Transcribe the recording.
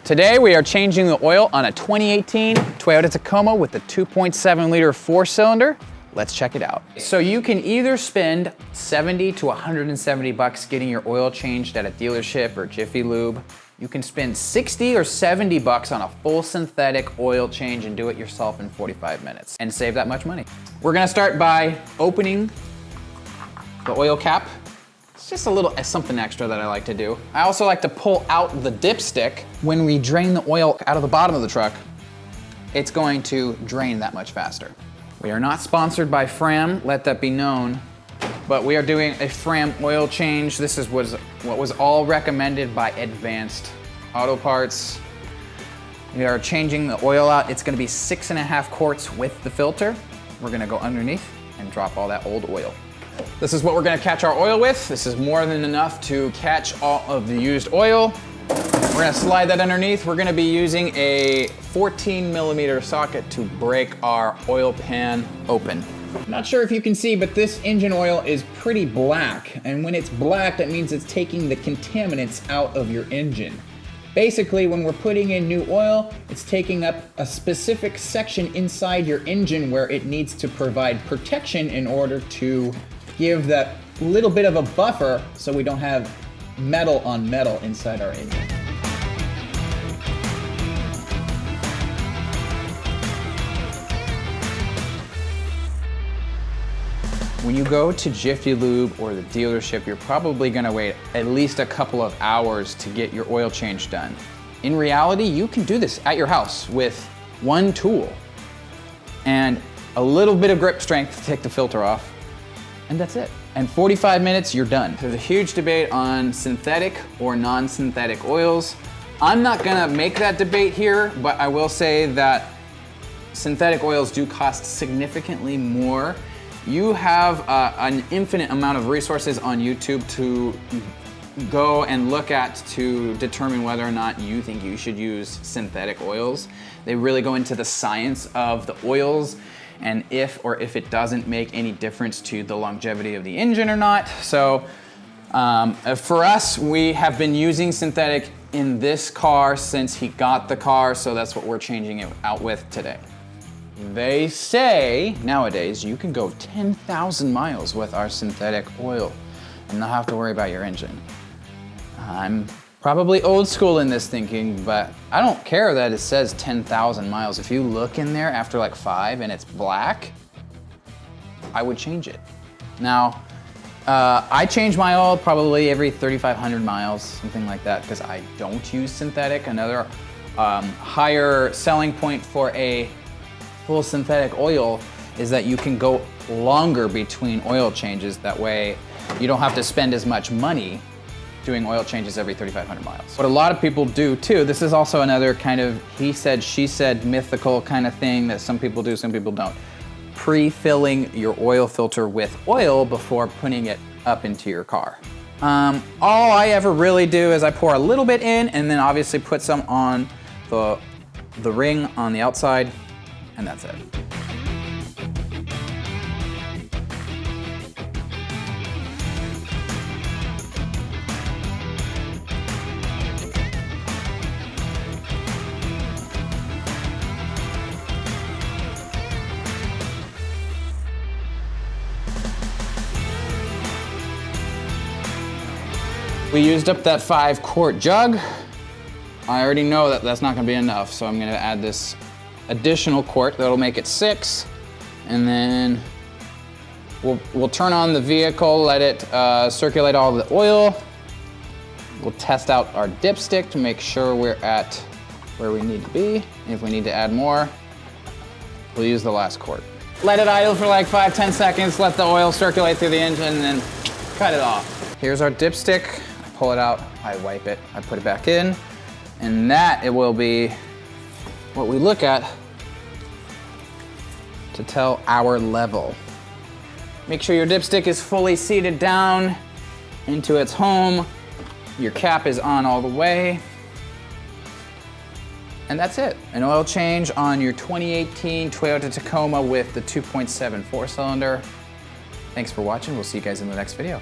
Today we are changing the oil on a 2018 Toyota Tacoma with the 2.7 liter 4-cylinder. Let's check it out. So you can either spend 70 to 170 bucks getting your oil changed at a dealership or Jiffy Lube. You can spend 60 or 70 bucks on a full synthetic oil change and do it yourself in 45 minutes and save that much money. We're gonna start by opening the oil cap. It's just a little something extra that I like to do. I also like to pull out the dipstick. When we drain the oil out of the bottom of the truck, it's going to drain that much faster. We are not sponsored by Fram, let that be known, but we are doing a Fram oil change. This is what was all recommended by Advanced Auto Parts. We are changing the oil out. It's gonna be 6.5 quarts with the filter. We're gonna go underneath and drop all that old oil. This is what we're gonna catch our oil with. This is more than enough to catch all of the used oil. We're gonna slide that underneath. We're gonna be using a 14mm socket to break our oil pan open. Not sure if you can see, but this engine oil is pretty black. And when it's black, that means it's taking the contaminants out of your engine. Basically, when we're putting in new oil, it's taking up a specific section inside your engine where it needs to provide protection in order to give that little bit of a buffer so we don't have metal on metal inside our engine. When you go to Jiffy Lube or the dealership, you're probably gonna wait at least a couple of hours to get your oil change done. In reality, you can do this at your house with one tool and a little bit of grip strength to take the filter off, and that's it. And 45 minutes, you're done. There's a huge debate on synthetic or non-synthetic oils. I'm not gonna make that debate here, but I will say that synthetic oils do cost significantly more. You have an infinite amount of resources on YouTube to go and look at to determine whether or not you think you should use synthetic oils. They really go into the science of the oils and if it doesn't make any difference to the longevity of the engine or not. So for us, we have been using synthetic in this car since he got the car, so that's what we're changing it out with today. They say nowadays you can go 10,000 miles with our synthetic oil and not have to worry about your engine. I'm probably old school in this thinking, but I don't care that it says 10,000 miles. If you look in there after like 5 and it's black, I would change it. Now, I change my oil probably every 3,500 miles, something like that, because I don't use synthetic. Another higher selling point for a full synthetic oil is that you can go longer between oil changes. That way you don't have to spend as much money doing oil changes every 3,500 miles. What a lot of people do too, this is also another kind of he said, she said, mythical kind of thing that some people do, some people don't. Pre-filling your oil filter with oil before putting it up into your car. All I ever really do is I pour a little bit in and then obviously put some on the ring on the outside, and that's it. We used up that 5-quart jug. I already know that that's not gonna be enough, so I'm gonna add this additional quart that'll make it 6. And then we'll turn on the vehicle, let it circulate all the oil. We'll test out our dipstick to make sure we're at where we need to be. And if we need to add more, we'll use the last quart. Let it idle for like 5-10 seconds, let the oil circulate through the engine, and then cut it off. Here's our dipstick. Pull it out, I wipe it, I put it back in, and that it will be what we look at to tell our level. Make sure your dipstick is fully seated down into its home. Your cap is on all the way. And that's it. An oil change on your 2018 Toyota Tacoma with the 2.7 4-cylinder. Thanks for watching. We'll see you guys in the next video.